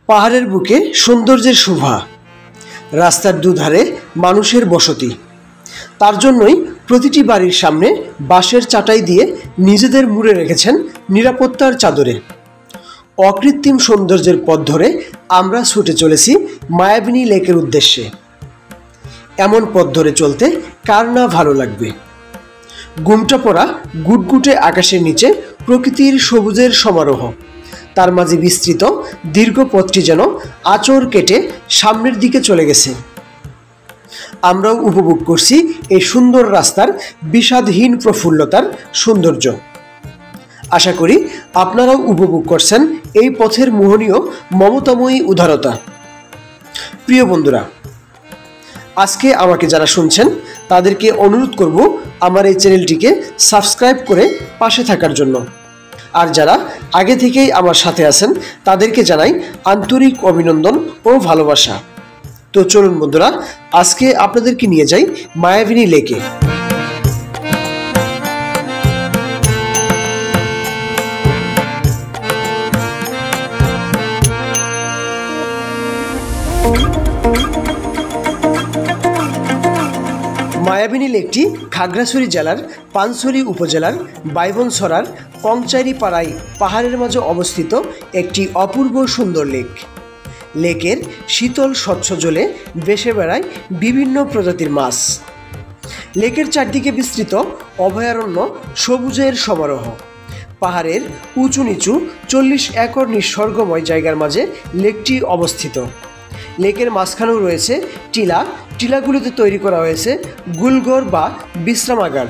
পাহাড়ের বুকে সৌন্দর্যের শোভা, রাস্তার দুধারে মানুষের বসতি। তার জন্যই প্রতিটি বাড়ির সামনে বাঁশের চাটাই দিয়ে নিজেদের মুড়ে রেখেছেন নিরাপত্তার চাদরে। অকৃত্রিম সৌন্দর্যের পথ ধরে আমরা ছুটে চলেছি মায়াবিনী লেকের উদ্দেশ্যে। এমন পথ ধরে চলতে কার না ভালো লাগবে। ঘুমটা পড়া গুটগুটে আকাশের নিচে প্রকৃতির সবুজের সমারোহ, তার মাঝে বিস্তৃত দীর্ঘ পথটি যেন আঁচড় কেটে সামনের দিকে চলে গেছে। আমরাও উপভোগ করছি এই সুন্দর রাস্তার বিষাদহীন প্রফুল্লতার সৌন্দর্য। আশা করি আপনারাও উপভোগ করছেন এই পথের মোহনীয় মমতাময়ী উদারতা। প্রিয় বন্ধুরা, আজকে আমাকে যারা শুনছেন তাদেরকে অনুরোধ করব আমার এই চ্যানেলটিকে সাবস্ক্রাইব করে পাশে থাকার জন্য। আর যারা আগে থেকেই আমার সাথে আছেন তাদেরকে জানাই আন্তরিক অভিনন্দন ও ভালোবাসা। তো চলুন বন্ধুরা, আজকে আপনাদেরকে নিয়ে যাই মায়াবিনী লেকে। মায়াবিনী লেকটি খাগড়াছড়ি জেলার পানছড়ি উপজেলার বাইবনছড়ার কংচাইরি পাড়ায় পাহাড়ের মাঝে অবস্থিত একটি অপূর্ব সুন্দর লেক। লেকের শীতল স্বচ্ছ জলে ভেসে বেড়ায় বিভিন্ন প্রজাতির মাছ। লেকের চারদিকে বিস্তৃত অভয়ারণ্য সবুজের সমারোহ। পাহাড়ের উঁচু নিচু 40 একর নিসর্গময় জায়গার মাঝে লেকটি অবস্থিত। লেকের মাঝখানেও রয়েছে টিলাগুলিতে তৈরি করা হয়েছে গুলগড় বা বিশ্রামাগার।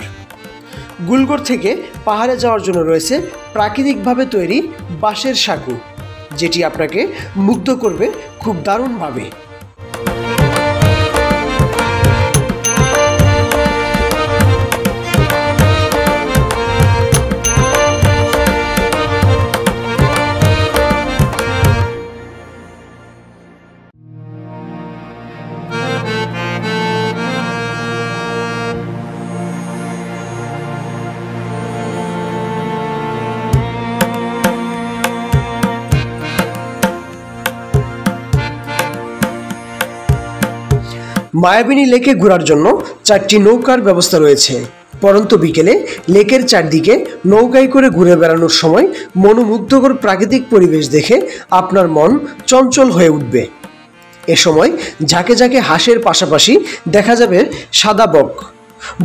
গুলগড় থেকে পাহাড়ে যাওয়ার জন্য রয়েছে প্রাকৃতিকভাবে তৈরি বাঁশের সাঁকো, যেটি আপনাকে মুগ্ধ করবে খুব দারুণভাবে। মায়াবিনী লেকে ঘোরার জন্য 4টি নৌকার ব্যবস্থা রয়েছে। পরন্ত বিকেলে লেকের চারদিকে নৌকায় করে ঘুরে বেড়ানোর সময় মনোমুগ্ধকর প্রাকৃতিক পরিবেশ দেখে আপনার মন চঞ্চল হয়ে উঠবে। এ সময় ঝাঁকে ঝাঁকে হাঁসের পাশাপাশি দেখা যাবে সাদা বক।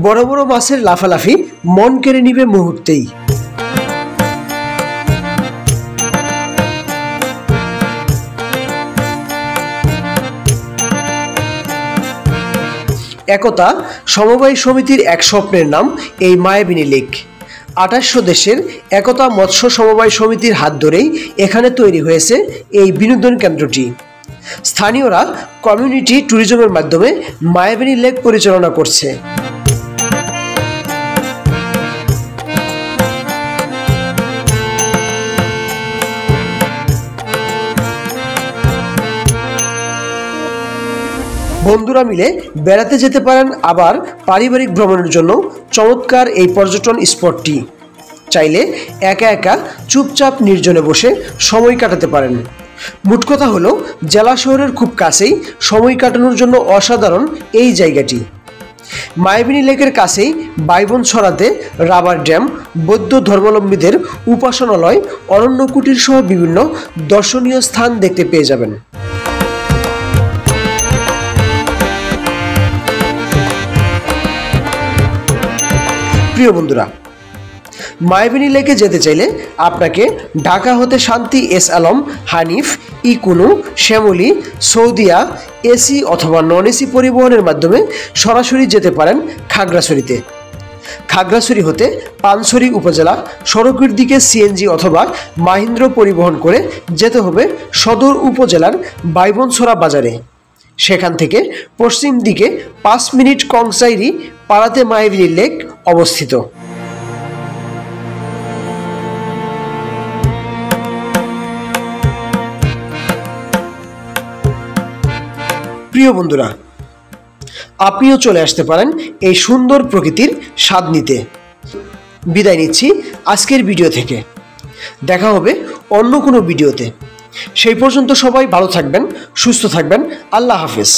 বড় বড় মাছের লাফালাফি মন কেড়ে নিবে মুহূর্তেই। একতা সমবায় সমিতির এক স্বপ্নের নাম এই মায়াবিনী লেক। 2800 দেশের একতা মৎস্য সমবায় সমিতির হাত ধরেই এখানে তৈরি হয়েছে এই বিনোদন কেন্দ্রটি। স্থানীয়রা কমিউনিটি ট্যুরিজমের মাধ্যমে মায়াবিনী লেক পরিচালনা করছে। বন্ধুরা মিলে বেড়াতে যেতে পারেন, আবার পারিবারিক ভ্রমণের জন্য চমৎকার এই পর্যটন স্পটটি। চাইলে একা একা চুপচাপ নির্জনে বসে সময় কাটাতে পারেন। মোট কথা হলো, জেলা শহরের খুব কাছেই সময় কাটানোর জন্য অসাধারণ এই জায়গাটি। মায়াবিনী লেকের কাছেই বাইবনছড়াতে রাবার ড্যাম, বৌদ্ধ ধর্মাবলম্বীদের উপাসনালয়, অরণ্য কুটির সহ বিভিন্ন দর্শনীয় স্থান দেখতে পেয়ে যাবেন। প্রিয় বন্ধুরা, মায়াবিনী লেকে যেতে চাইলে আপনাকে ঢাকা হতে শান্তি এস আলম, হানিফ, ইকুনু, শ্যামলী, সৌদিয়া এসি অথবা নন এসি পরিবহনের মাধ্যমে সরাসরি যেতে পারেন খাগড়াছড়িতে। খাগড়াছড়ি হতে পানছড়ি উপজেলা সড়কের দিকে সিএনজি অথবা মাহিন্দ্র পরিবহন করে যেতে হবে সদর উপজেলার বাইবনছড়া বাজারে। সেখান থেকে পশ্চিম দিকে 5 মিনিট কংসাইরি পাড়াতে মায়াবিনী লেক অবস্থিত। প্রিয় বন্ধুরা, আপনিও চলে আসতে পারেন এই সুন্দর প্রকৃতির স্বাদ নিতে। বিদায় নিচ্ছি আজকের ভিডিও থেকে। দেখা হবে অন্য কোনো ভিডিওতে। সেই পর্যন্ত সবাই ভালো থাকবেন, সুস্থ থাকবেন। আল্লাহ হাফেজ।